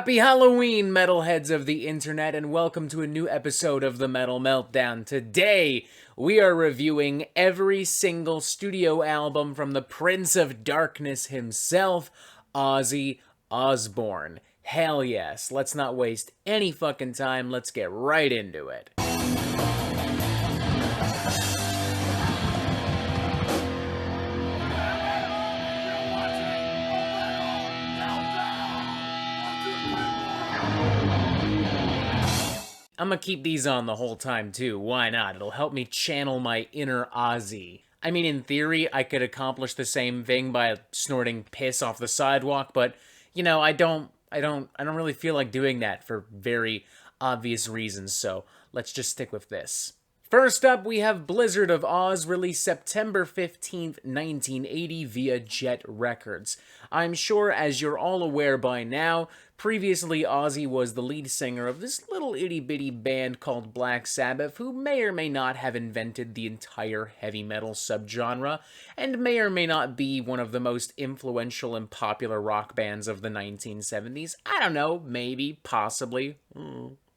Happy Halloween, metalheads of the internet, and welcome to a new episode of the Metal Meltdown. Today, we are reviewing every single studio album from the Prince of Darkness himself, Ozzy Osbourne. Hell yes, let's not waste any fucking time, let's get right into it. I'm gonna keep these on the whole time too, why not? It'll help me channel my inner Ozzy. I mean, in theory, I could accomplish the same thing by snorting piss off the sidewalk, but, you know, I don't really feel like doing that for very obvious reasons, so let's just stick with this. First up, we have Blizzard of Oz, released September 15th, 1980 via Jet Records. I'm sure, as you're all aware by now, previously Ozzy was the lead singer of this little itty-bitty band called Black Sabbath, who may or may not have invented the entire heavy metal subgenre, and may or may not be one of the most influential and popular rock bands of the 1970s. I don't know, maybe, possibly.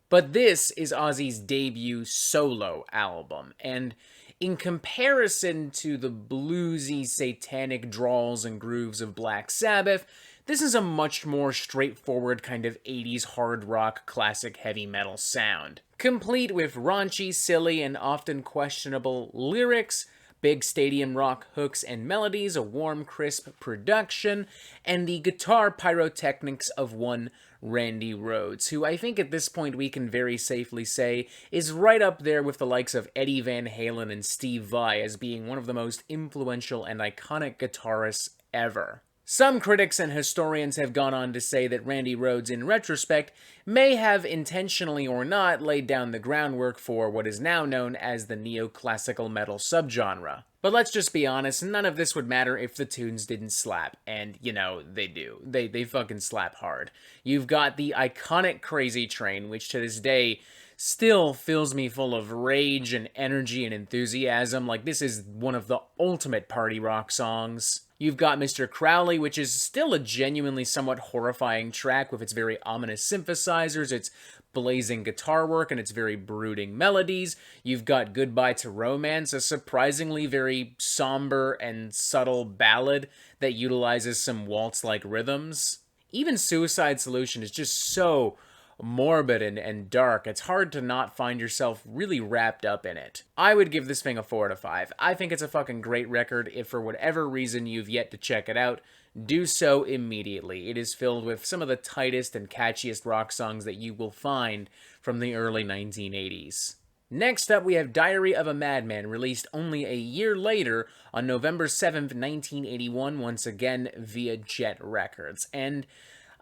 But this is Ozzy's debut solo album, and in comparison to the bluesy, satanic drawls and grooves of Black Sabbath, this is a much more straightforward kind of 80s hard rock classic heavy metal sound. Complete with raunchy, silly, and often questionable lyrics, big stadium rock hooks and melodies, a warm, crisp production, and the guitar pyrotechnics of one Randy Rhoads, who I think at this point we can very safely say is right up there with the likes of Eddie Van Halen and Steve Vai as being one of the most influential and iconic guitarists ever. Some critics and historians have gone on to say that Randy Rhoads, in retrospect, may have intentionally or not laid down the groundwork for what is now known as the neoclassical metal subgenre. But let's just be honest, none of this would matter if the tunes didn't slap, and, you know, they do. They fucking slap hard. You've got the iconic Crazy Train, which to this day still fills me full of rage and energy and enthusiasm. Like, this is one of the ultimate party rock songs. You've got Mr. Crowley, which is still a genuinely somewhat horrifying track with its very ominous synthesizers, its blazing guitar work, and its very brooding melodies. You've got Goodbye to Romance, a surprisingly very somber and subtle ballad that utilizes some waltz-like rhythms. Even Suicide Solution is just so morbid and dark, it's hard to not find yourself really wrapped up in it. I would give this thing a 4 out of 5. I think it's a fucking great record. If for whatever reason you've yet to check it out, do so immediately. It is filled with some of the tightest and catchiest rock songs that you will find from the early 1980s. Next up, we have Diary of a Madman, released only a year later on November 7th, 1981, once again via Jet Records. And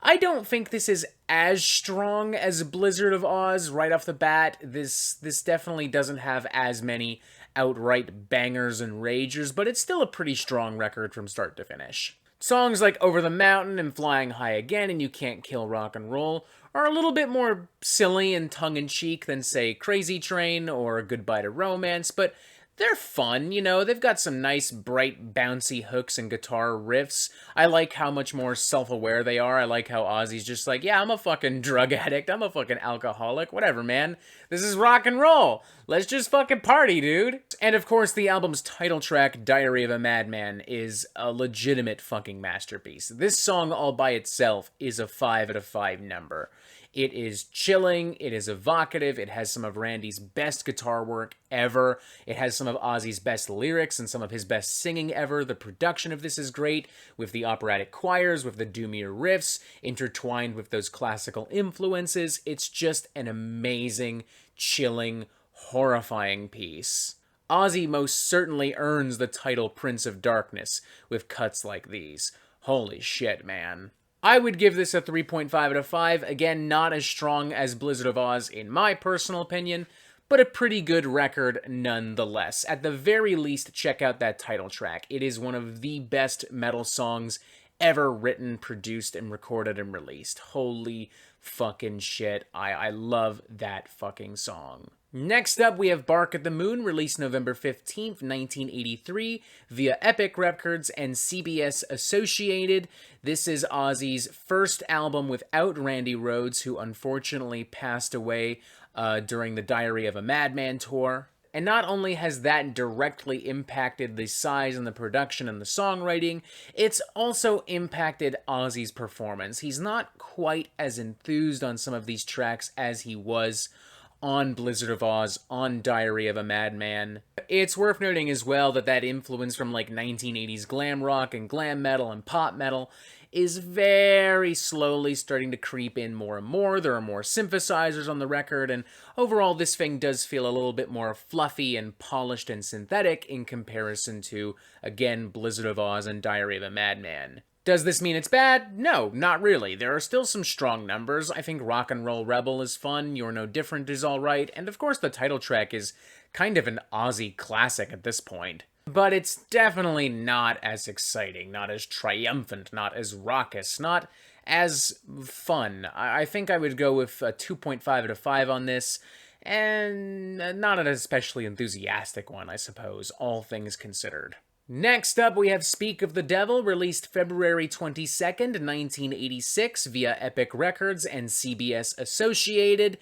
I don't think this is as strong as Blizzard of Oz right off the bat. This definitely doesn't have as many outright bangers and ragers, but it's still a pretty strong record from start to finish. Songs like Over the Mountain and Flying High Again and You Can't Kill Rock and Roll are a little bit more silly and tongue-in-cheek than, say, Crazy Train or Goodbye to Romance, but they're fun, you know, they've got some nice, bright, bouncy hooks and guitar riffs. I like how much more self-aware they are. I like how Ozzy's just like, yeah, I'm a fucking drug addict, I'm a fucking alcoholic, whatever, man. This is rock and roll. Let's just fucking party, dude. And of course, the album's title track, Diary of a Madman, is a legitimate fucking masterpiece. This song all by itself is a 5 out of 5 number. It is chilling, it is evocative, it has some of Randy's best guitar work ever, it has some of Ozzy's best lyrics and some of his best singing ever. The production of this is great, with the operatic choirs, with the doomier riffs, intertwined with those classical influences. It's just an amazing, chilling, horrifying piece. Ozzy most certainly earns the title Prince of Darkness with cuts like these. Holy shit, man. I would give this a 3.5 out of 5. Again, not as strong as Blizzard of Oz in my personal opinion, but a pretty good record nonetheless. At the very least, check out that title track. It is one of the best metal songs ever written, produced, and recorded and released. Holy fucking shit. I love that fucking song. Next up, we have Bark at the Moon, released November 15th, 1983, via Epic Records and CBS Associated. This is Ozzy's first album without Randy Rhoads, who unfortunately passed away during the Diary of a Madman tour. And not only has that directly impacted the size and the production and the songwriting, it's also impacted Ozzy's performance. He's not quite as enthused on some of these tracks as he was on Blizzard of Oz, on Diary of a Madman. It's worth noting as well that influence from like 1980s glam rock and glam metal and pop metal is very slowly starting to creep in more and more. There are more synthesizers on the record, and overall this thing does feel a little bit more fluffy and polished and synthetic in comparison to, again, Blizzard of Oz and Diary of a Madman. Does this mean it's bad? No, not really. There are still some strong numbers. I think Rock and Roll Rebel is fun, You're No Different is alright, and of course the title track is kind of an Ozzy classic at this point. But it's definitely not as exciting, not as triumphant, not as raucous, not as fun. I think I would go with a 2.5 out of 5 on this, and not an especially enthusiastic one, I suppose, all things considered. Next up, we have Speak of the Devil, released February 22nd, 1986, via Epic Records and CBS Associated.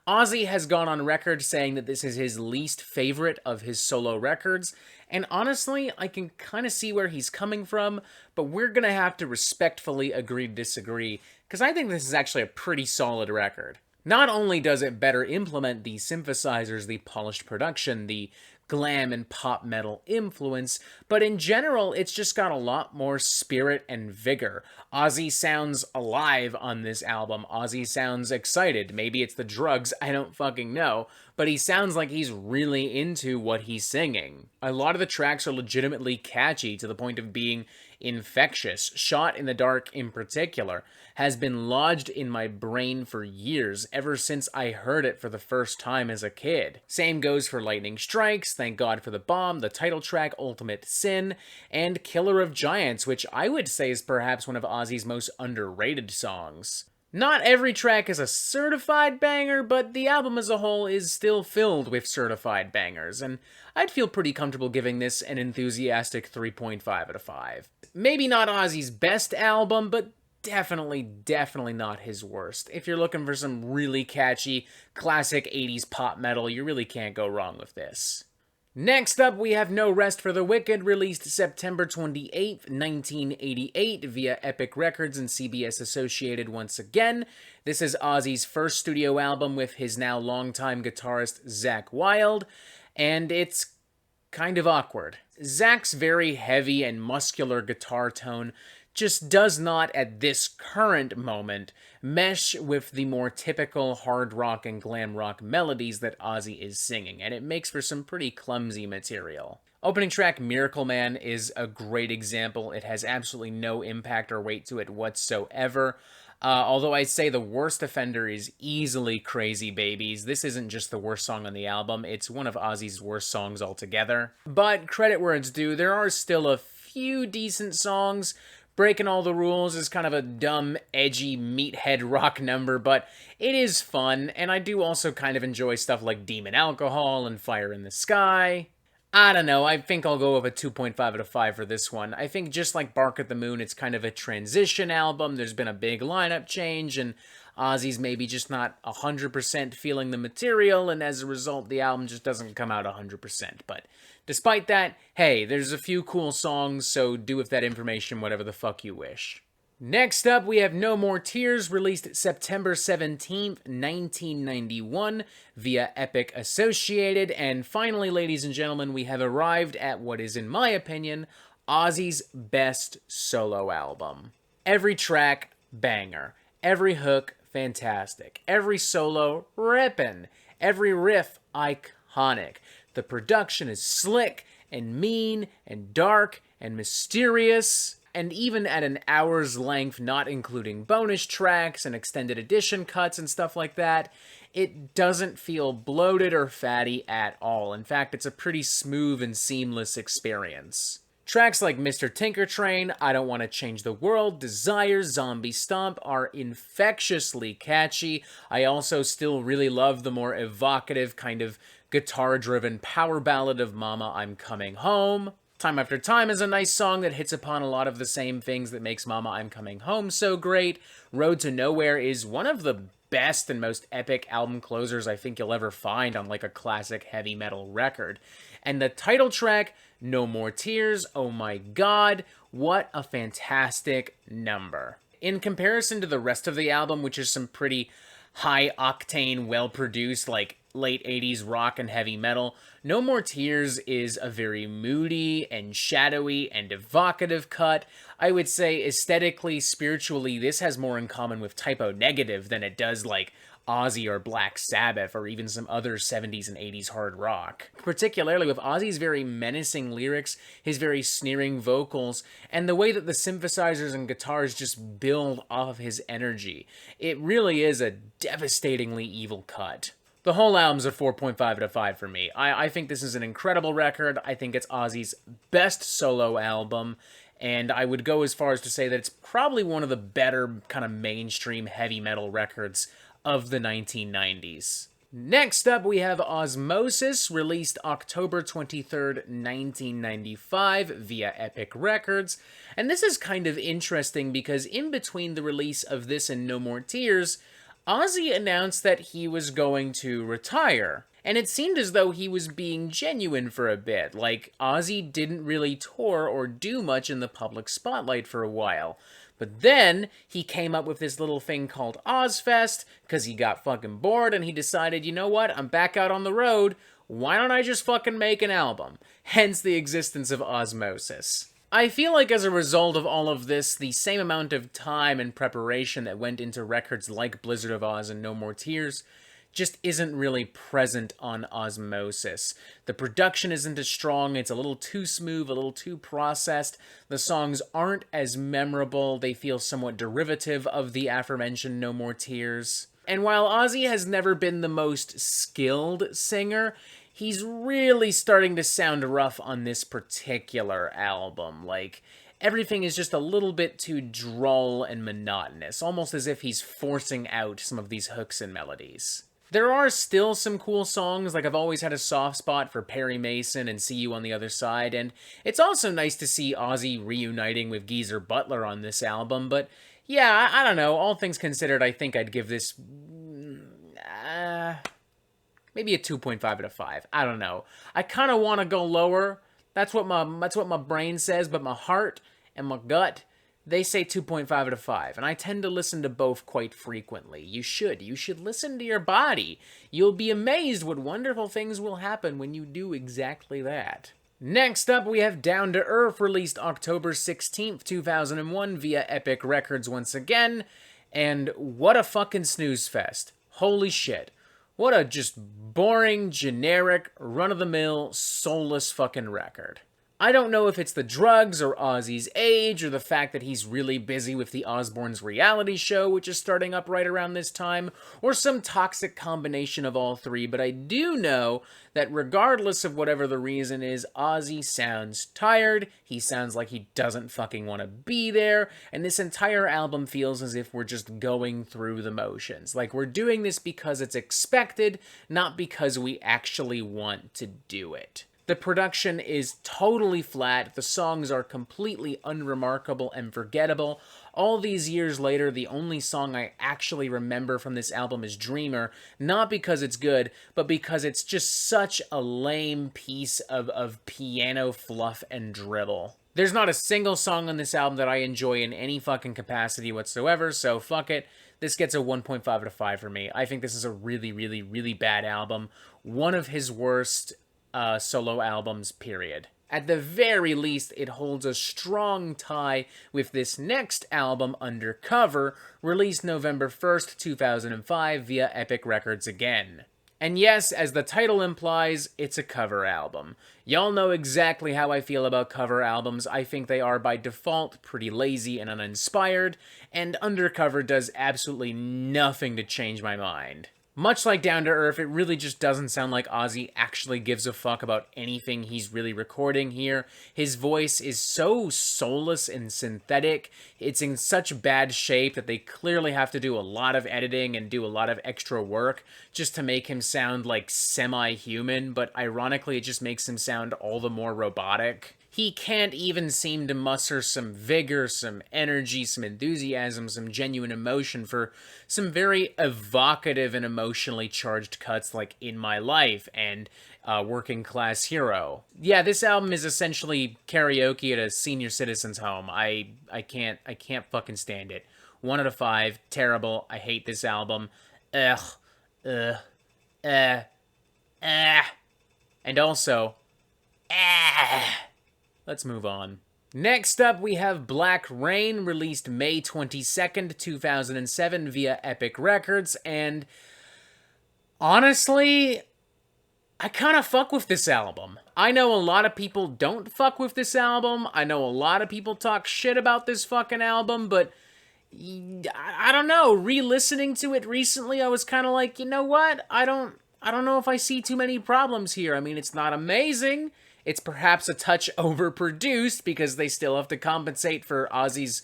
Ozzy has gone on record saying that this is his least favorite of his solo records, and honestly, I can kind of see where he's coming from, but we're gonna have to respectfully agree to disagree, because I think this is actually a pretty solid record. Not only does it better implement the synthesizers, the polished production, the glam and pop metal influence, but in general, it's just got a lot more spirit and vigor. Ozzy sounds alive on this album. Ozzy sounds excited. Maybe it's the drugs, I don't fucking know, but he sounds like he's really into what he's singing. A lot of the tracks are legitimately catchy to the point of being infectious. Shot in the Dark, in particular, has been lodged in my brain for years, ever since I heard it for the first time as a kid. Same goes for Lightning Strikes, Thank God for the Bomb, the title track Ultimate Sin, and Killer of Giants, which I would say is perhaps one of Ozzy's most underrated songs. Not every track is a certified banger, but the album as a whole is still filled with certified bangers, and I'd feel pretty comfortable giving this an enthusiastic 3.5 out of 5. Maybe not Ozzy's best album, but definitely not his worst. If you're looking for some really catchy, classic 80s pop metal, you really can't go wrong with this. Next up, we have No Rest for the Wicked, released September 28th, 1988, via Epic Records and CBS Associated once again. This is Ozzy's first studio album with his now longtime guitarist, Zakk Wylde, and it's kind of awkward. Zakk's very heavy and muscular guitar tone just does not, at this current moment, mesh with the more typical hard rock and glam rock melodies that Ozzy is singing, and it makes for some pretty clumsy material. Opening track Miracle Man is a great example. It has absolutely no impact or weight to it whatsoever. Although I'd say the worst offender is easily Crazy Babies. This isn't just the worst song on the album, it's one of Ozzy's worst songs altogether. But credit where it's due, there are still a few decent songs. Breaking All the Rules is kind of a dumb, edgy, meathead rock number, but it is fun, and I do also kind of enjoy stuff like Demon Alcohol and Fire in the Sky. I don't know, I think I'll go with a 2.5 out of 5 for this one. I think just like Bark at the Moon, it's kind of a transition album. There's been a big lineup change, and Ozzy's maybe just not 100% feeling the material, and as a result, the album just doesn't come out 100%. But despite that, hey, there's a few cool songs, so do with that information whatever the fuck you wish. Next up, we have No More Tears, released September 17th, 1991, via Epic Associated. And finally, ladies and gentlemen, we have arrived at what is, in my opinion, Ozzy's best solo album. Every track, banger. Every hook, fantastic. Every solo, rippin'. Every riff, iconic. The production is slick and mean and dark and mysterious. And even at an hour's length, not including bonus tracks and extended edition cuts and stuff like that, it doesn't feel bloated or fatty at all. In fact, it's a pretty smooth and seamless experience. Tracks like Mr. Tinker Train, I Don't Want to Change the World, Desire, Zombie Stomp are infectiously catchy. I also still really love the more evocative kind of guitar-driven power ballad of Mama, I'm Coming Home. Time After Time is a nice song that hits upon a lot of the same things that makes Mama, I'm Coming Home so great. Road to Nowhere is one of the best and most epic album closers I think you'll ever find on like a classic heavy metal record. And the title track, No More Tears, oh my god, what a fantastic number. In comparison to the rest of the album, which is some pretty high-octane, well-produced, like, late 80s rock and heavy metal, No More Tears is a very moody and shadowy and evocative cut. I would say aesthetically, spiritually, this has more in common with Typo Negative than it does, like, Ozzy or Black Sabbath or even some other 70s and 80s hard rock. Particularly with Ozzy's very menacing lyrics, his very sneering vocals, and the way that the synthesizers and guitars just build off of his energy. It really is a devastatingly evil cut. The whole album's a 4.5 out of 5 for me. I think this is an incredible record. I think it's Ozzy's best solo album, and I would go as far as to say that it's probably one of the better kind of mainstream heavy metal records of the 1990s. Next up, we have Osmosis, released October 23rd, 1995 via Epic Records. And this is kind of interesting because in between the release of this and No More Tears, Ozzy announced that he was going to retire. And it seemed as though he was being genuine for a bit, like Ozzy didn't really tour or do much in the public spotlight for a while. But then, he came up with this little thing called Ozfest, because he got fucking bored, and he decided, you know what, I'm back out on the road, why don't I just fucking make an album? Hence the existence of Osmosis. I feel like as a result of all of this, the same amount of time and preparation that went into records like Blizzard of Oz and No More Tears just isn't really present on Osmosis. The production isn't as strong, it's a little too smooth, a little too processed. The songs aren't as memorable, they feel somewhat derivative of the aforementioned No More Tears. And while Ozzy has never been the most skilled singer, he's really starting to sound rough on this particular album. Like, everything is just a little bit too droll and monotonous, almost as if he's forcing out some of these hooks and melodies. There are still some cool songs, like I've always had a soft spot for Perry Mason and See You on the Other Side, and it's also nice to see Ozzy reuniting with Geezer Butler on this album, but yeah, I don't know, all things considered, I think I'd give this, maybe a 2.5 out of 5, I don't know. I kind of want to go lower, that's what my brain says, but my heart and my gut, they say 2.5 out of 5, and I tend to listen to both quite frequently. You should listen to your body. You'll be amazed what wonderful things will happen when you do exactly that. Next up, we have Down to Earth, released October 16th, 2001 via Epic Records once again, and what a fucking snooze fest. Holy shit. What a just boring, generic, run-of-the-mill, soulless fucking record. I don't know if it's the drugs, or Ozzy's age, or the fact that he's really busy with the Osbourne's reality show, which is starting up right around this time, or some toxic combination of all three, but I do know that regardless of whatever the reason is, Ozzy sounds tired, he sounds like he doesn't fucking want to be there, and this entire album feels as if we're just going through the motions. Like, we're doing this because it's expected, not because we actually want to do it. The production is totally flat, the songs are completely unremarkable and forgettable. All these years later, the only song I actually remember from this album is Dreamer, not because it's good, but because it's just such a lame piece of piano fluff and dribble. There's not a single song on this album that I enjoy in any fucking capacity whatsoever, so fuck it. This gets a 1.5 out of 5 for me. I think this is a really, really, really bad album. One of his worst solo albums, period. At the very least, it holds a strong tie with this next album, Undercover, released November 1st, 2005 via Epic Records again. And yes, as the title implies, it's a cover album. Y'all know exactly how I feel about cover albums. I think they are by default pretty lazy and uninspired, and Undercover does absolutely nothing to change my mind. Much like Down to Earth, it really just doesn't sound like Ozzy actually gives a fuck about anything he's really recording here. His voice is so soulless and synthetic. It's in such bad shape that they clearly have to do a lot of editing and do a lot of extra work just to make him sound like semi-human, but ironically it just makes him sound all the more robotic. He can't even seem to muster some vigor, some energy, some enthusiasm, some genuine emotion for some very evocative and emotionally charged cuts like In My Life and Working Class Hero. Yeah, this album is essentially karaoke at a senior citizen's home. I can't fucking stand it. 1 out of 5, terrible. I hate this album. Ugh. Ugh. And also, let's move on. Next up, we have Black Rain, released May 22nd, 2007 via Epic Records, and honestly, I kind of fuck with this album. I know a lot of people don't fuck with this album. I know a lot of people talk shit about this fucking album, but I don't know. Re-listening to it recently, I was kind of like, you know what? I don't know if I see too many problems here. I mean, it's not amazing. It's perhaps a touch overproduced because they still have to compensate for Ozzy's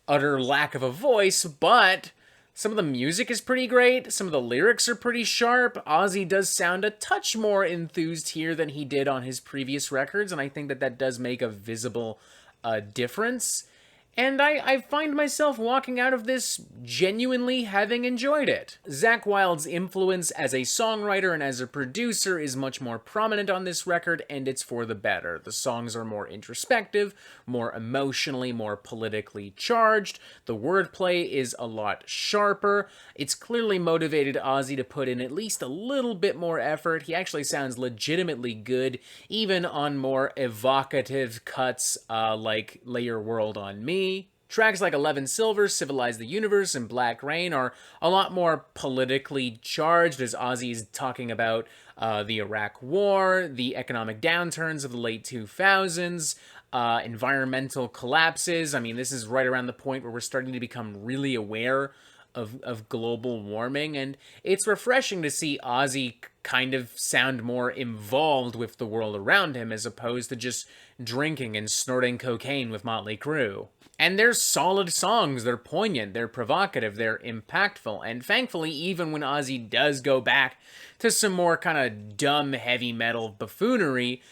utter lack of a voice, but some of the music is pretty great. Some of the lyrics are pretty sharp. Ozzy does sound a touch more enthused here than he did on his previous records, and I think that does make a visible difference. And I find myself walking out of this genuinely having enjoyed it. Zakk Wylde's influence as a songwriter and as a producer is much more prominent on this record, and it's for the better. The songs are more introspective, more emotionally, more politically charged. The wordplay is a lot sharper. It's clearly motivated Ozzy to put in at least a little bit more effort. He actually sounds legitimately good, even on more evocative cuts like Lay Your World on Me. Tracks like 11 Silver, Civilize the Universe, and Black Rain are a lot more politically charged as Ozzy is talking about the Iraq War, the economic downturns of the late 2000s, environmental collapses. I mean, this is right around the point where we're starting to become really aware of global warming, and it's refreshing to see Ozzy kind of sound more involved with the world around him as opposed to just drinking and snorting cocaine with Motley Crue. And they're solid songs, they're poignant, they're provocative, they're impactful, and thankfully, even when Ozzy does go back to some more kind of dumb heavy metal buffoonery,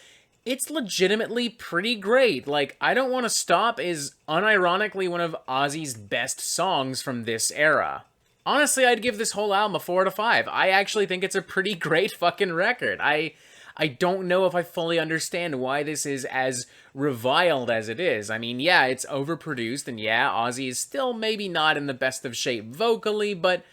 it's legitimately pretty great. Like, I Don't Want to Stop is unironically one of Ozzy's best songs from this era. Honestly, I'd give this whole album a 4 out of 5. I actually think it's a pretty great fucking record. I don't know if I fully understand why this is as reviled as it is. I mean, yeah, it's overproduced, and yeah, Ozzy is still maybe not in the best of shape vocally, but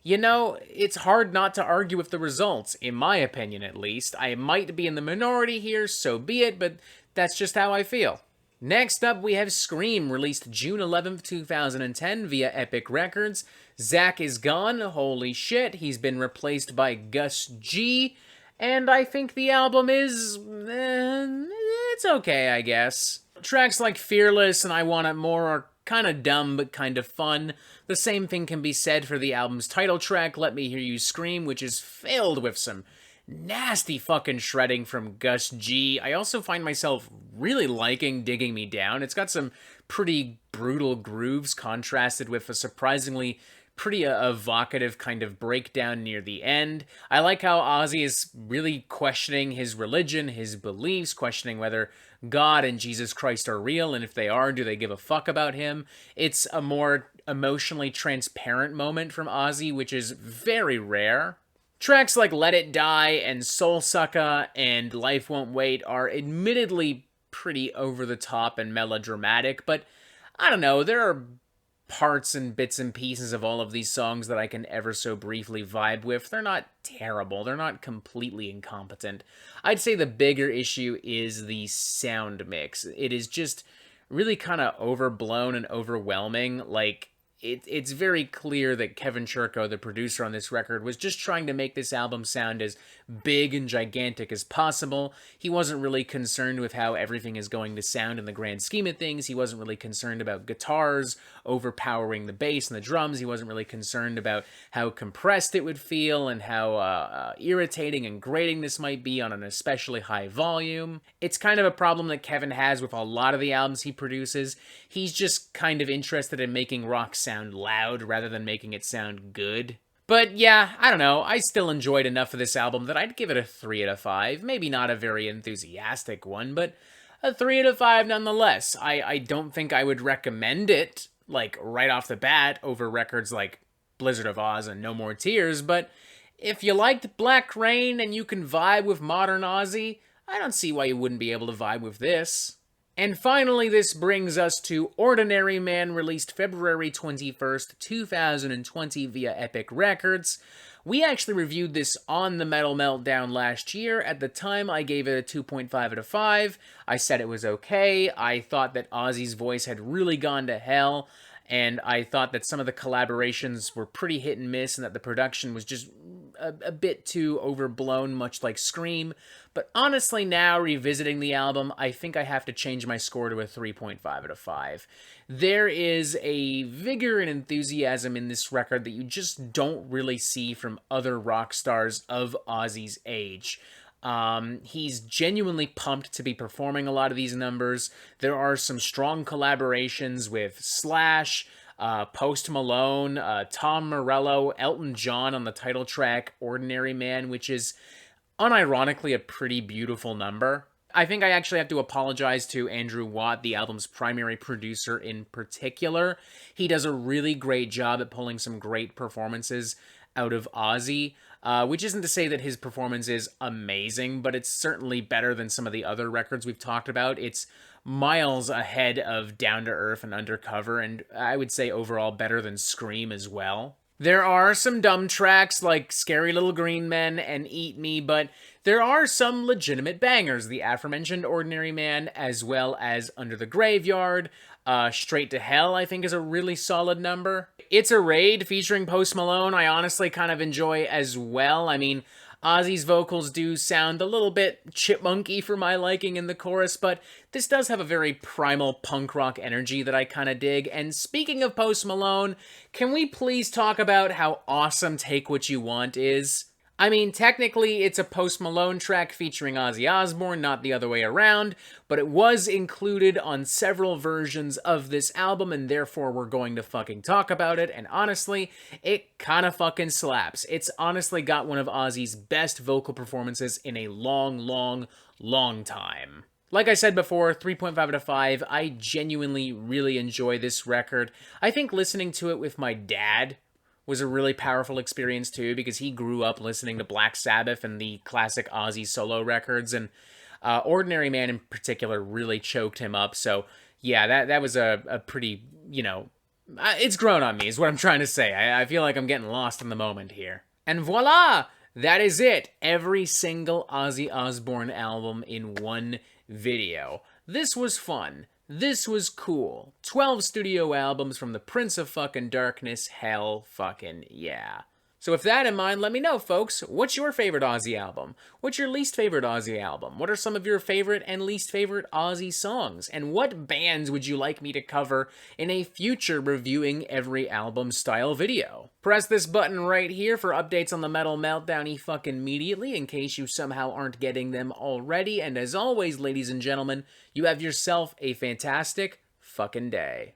you know, it's hard not to argue with the results, in my opinion at least. I might be in the minority here, so be it, but that's just how I feel. Next up, we have Scream, released June 11th, 2010 via Epic Records. Zakk is gone, holy shit, he's been replaced by Gus G, and I think the album is, it's okay, I guess. Tracks like Fearless and I Want It More are kind of dumb, but kind of fun. The same thing can be said for the album's title track, Let Me Hear You Scream, which is filled with some nasty fucking shredding from Gus G. I also find myself really liking Digging Me Down. It's got some pretty brutal grooves contrasted with a surprisingly pretty evocative kind of breakdown near the end. I like how Ozzy is really questioning his religion, his beliefs, questioning whether God and Jesus Christ are real, and if they are, do they give a fuck about him? It's a more emotionally transparent moment from Ozzy, which is very rare. Tracks like Let It Die and Soul Sucka and Life Won't Wait are admittedly pretty over-the-top and melodramatic, but I don't know, there are parts and bits and pieces of all of these songs that I can ever so briefly vibe with. They're not terrible. They're not completely incompetent. I'd say the bigger issue is the sound mix. It is just really kind of overblown and overwhelming. Like, it's very clear that Kevin Churko, the producer on this record, was just trying to make this album sound as big and gigantic as possible. He wasn't really concerned with how everything is going to sound in the grand scheme of things. He wasn't really concerned about guitars overpowering the bass and the drums. He wasn't really concerned about how compressed it would feel and how irritating and grating this might be on an especially high volume. It's kind of a problem that Kevin has with a lot of the albums he produces. He's just kind of interested in making rock sound loud rather than making it sound good. But yeah, I don't know, I still enjoyed enough of this album that I'd give it a 3 out of 5. Maybe not a very enthusiastic one, but a 3 out of 5 nonetheless. I don't think I would recommend it, like, right off the bat over records like Blizzard of Oz and No More Tears, but if you liked Black Rain and you can vibe with modern Ozzy, I don't see why you wouldn't be able to vibe with this. And finally, this brings us to Ordinary Man, released February 21st, 2020 via Epic Records. We actually reviewed this on the Metal Meltdown last year. At the time, I gave it a 2.5 out of 5. I said it was okay. I thought that Ozzy's voice had really gone to hell, and I thought that some of the collaborations were pretty hit and miss, and that the production was just a bit too overblown, much like Scream. But honestly, now, revisiting the album, I think I have to change my score to a 3.5 out of 5. There is a vigor and enthusiasm in this record that you just don't really see from other rock stars of Ozzy's age. He's genuinely pumped to be performing a lot of these numbers. There are some strong collaborations with Slash, Post Malone, Tom Morello, Elton John on the title track, Ordinary Man, which is unironically a pretty beautiful number. I think I actually have to apologize to Andrew Watt, the album's primary producer in particular. He does a really great job at pulling some great performances out of Ozzy, which isn't to say that his performance is amazing, but it's certainly better than some of the other records we've talked about. It's miles ahead of Down to Earth and Undercover, and I would say overall better than Scream as well. There are some dumb tracks like Scary Little Green Men and Eat Me, but there are some legitimate bangers. The aforementioned Ordinary Man, as well as Under the Graveyard. Straight to Hell, I think, is a really solid number. It's a Raid featuring Post Malone, I honestly kind of enjoy as well. I mean, Ozzy's vocals do sound a little bit chipmunky for my liking in the chorus, but this does have a very primal punk rock energy that I kind of dig. And speaking of Post Malone, can we please talk about how awesome Take What You Want is? I mean, technically, it's a Post Malone track featuring Ozzy Osbourne, not the other way around, but it was included on several versions of this album, and therefore we're going to fucking talk about it, and honestly, it kinda fucking slaps. It's honestly got one of Ozzy's best vocal performances in a long, long, long time. Like I said before, 3.5 out of 5, I genuinely really enjoy this record. I think listening to it with my dad was a really powerful experience too, because he grew up listening to Black Sabbath and the classic Ozzy solo records, and Ordinary Man in particular really choked him up. So yeah, that was a pretty, it's grown on me is what I'm trying to say. I feel like I'm getting lost in the moment here. And voila! That is it. Every single Ozzy Osbourne album in one video. This was fun. This was cool. 12 studio albums from the Prince of fucking Darkness. Hell fucking yeah. So with that in mind, let me know, folks, what's your favorite Ozzy album? What's your least favorite Ozzy album? What are some of your favorite and least favorite Ozzy songs? And what bands would you like me to cover in a future reviewing every album style video? Press this button right here for updates on the Metal Meltdown fucking immediately in case you somehow aren't getting them already. And as always, ladies and gentlemen, you have yourself a fantastic fucking day.